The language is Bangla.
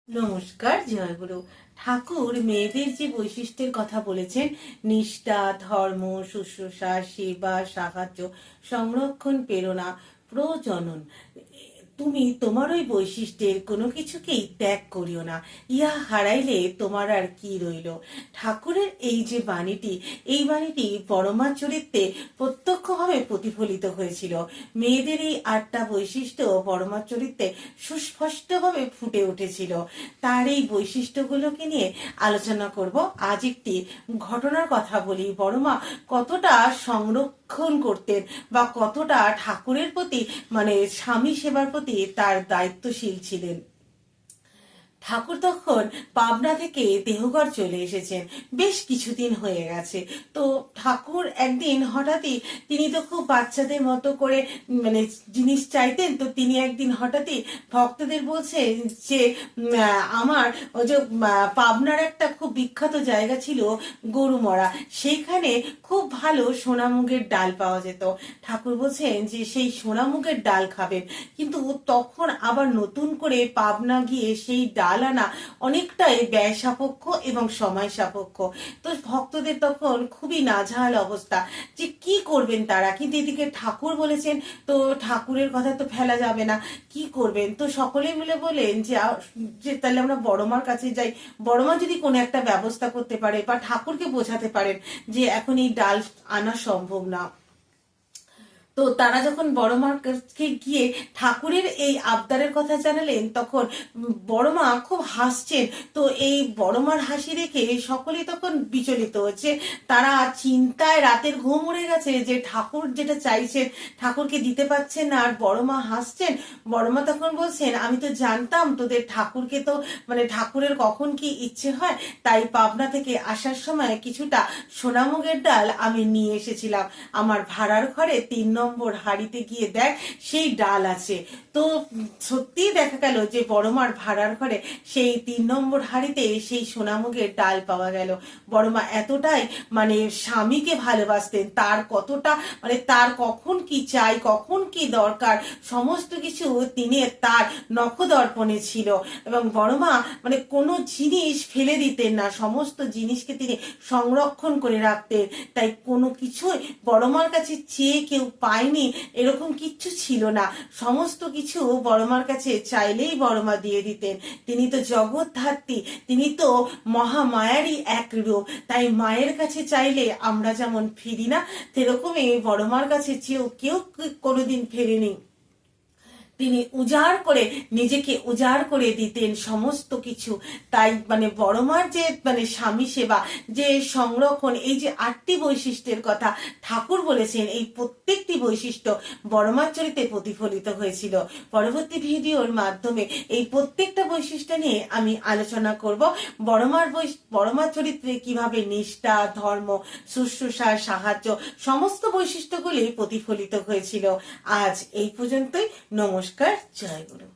নমস্কার, জয়গুরু। ঠাকুর মেয়েদের যে বৈশিষ্ট্যের কথা বলেছেন, নিষ্ঠা, ধর্ম, শুশ্রূষা, সেবা, সাহায্য, সংরক্ষণ, প্রেরণা, প্রজনন, তুমি তোমার ওই বৈশিষ্ট্যের কোনো কিছুকেই ত্যাগ করিও না। ইহা হারাইলে তোমার আর কি রইল। ঠাকুরের এই যে বাণীটি, এই বাণীটি পরমা চরিত্রে প্রত্যক্ষভাবে প্রতিফলিত হয়েছিল। মেয়েদের এই 8টা বৈশিষ্ট্য পরমা চরিত্রে সুস্পষ্টভাবে ফুটে উঠেছিল। তার এই বৈশিষ্ট্যগুলোকে নিয়ে আলোচনা করব। আজ একটি ঘটনার কথা বলি। বড়মা কতটা সংরক্ষণ করতেন বা কতটা ঠাকুরের প্রতি স্বামী সেবার প্রতি তার দায়িত্বশীল ছিলেন। ঠাকুর তখন পাবনা থেকে দেহঘর চলে এসেছেন, বেশ কিছুদিন হয়ে গেছে। তো ঠাকুর একদিন হঠাৎই, তিনি তো খুব বাচ্চাদের মতো করে জিনিস চাইতেন। তো তিনি একদিন হঠাৎই ভক্তদের বলছেন যে আমার ওই যে পাবনার একটা খুব বিখ্যাত জায়গা ছিল গরুমরা, সেইখানে খুব ভালো সোনামুগের ডাল পাওয়া যেত। ঠাকুর বলছেন যে সেই সোনামুগের ডাল খাবেন, কিন্তু তখন আবার নতুন করে পাবনা গিয়ে সেই ডাল আনা অনেকটাই ব্যয় সাপেক্ষ এবং সময় সাপেক্ষ। তো ভক্তদের তখন খুবই নাজেহাল অবস্থা, যে কি করবেন তারা। কিন্তু এদিকে ঠাকুর বলেছেন, তো ঠাকুরের কথা তো ফেলা যাবে না, কি করবেন। তো সকলে মিলে বলেন যে তাহলে আমরা বড়মার কাছে যাই, বড়মা যদি কোনো একটা ব্যবস্থা করতে পারে বা ঠাকুরকে বোঝাতে পারেন যে এখন এই ডাল আনা সম্ভব না। তো তারা যখন বড়মার কাছে গিয়ে ঠাকুরের এই আবদারের কথা জানালেন, তখন বড়মা খুব হাসছেন। তো এই বড়মার হাসি দেখে সকলেই তখন বিচলিত হচ্ছে। তারা চিন্তায় রাতের ঘুম উড়ে গেছে যে ঠাকুর যেটা চাইছেন ঠাকুরকে দিতে পারছেন না, আর বড়মা হাসছেন। বড়মা তখন বলছেন, আমি তো জানতাম তোদের ঠাকুরকে তো ঠাকুরের কখন কি ইচ্ছে হয়, তাই পাবনা থেকে আসার সময় কিছুটা সোনামুগের ডাল আমি নিয়ে এসেছিলাম। আমার ভাড়ার ঘরে 3 নম্বর হাড়িতে গিয়ে দেখ, সেই ডাল আছে। তো সত্যিই দেখা গেল যে বড়মার ভাড়ার ঘরে সেই 3 নম্বর হাড়িতে সেই সোনামুগের ডাল পাওয়া গেল। বড়মা এতটাই স্বামীকে ভালোবাসতেন, তার কতটা তার কখন কি চাই, কখন কি দরকার, সমস্ত কিছু তিনি তার নখদর্পণে ছিল। এবং বড়মা কোনো জিনিস ফেলে দিতেন না, সমস্ত জিনিসকে তিনি সংরক্ষণ করে রাখতেন। তাই কোনো কিছুই বড়মার কাছে চেয়ে কেউ পায়নি এরকম কিচ্ছু ছিল না। সমস্ত কিছু বড়মার কাছে চাইলেই বড়মা দিয়ে দিতেন। তিনি তো জগৎ ধাত্রী, তিনি তো মহামায়ারই এক রূপ। তাই মায়ের কাছে চাইলে আমরা যেমন ফিরি না, সেরকমই বড়মার কাছে চেয়েও কেউ কোনোদিন ফেরেনি। তিনি উজাড় করে, নিজেকে উজাড় করে দিতেন সমস্ত কিছু। তাই বড়মার যে স্বামী সেবা, যে সংরক্ষণ, এই যে 8টি বৈশিষ্ট্যের কথা ঠাকুর বলেছেন, এই প্রত্যেকটি বৈশিষ্ট্য বড়মার চরিত্রে প্রতিফলিত হয়েছিল। পরবর্তী ভিডিওর মাধ্যমে এই প্রত্যেকটা বৈশিষ্ট্য নিয়ে আমি আলোচনা করব। বড়মার চরিত্রে কিভাবে নিষ্ঠা, ধর্ম, শুশ্রূষা, সাহায্য, সমস্ত বৈশিষ্ট্যগুলি প্রতিফলিত হয়েছিল। আজ এই পর্যন্তই। নমস্কার, জয় গুরু।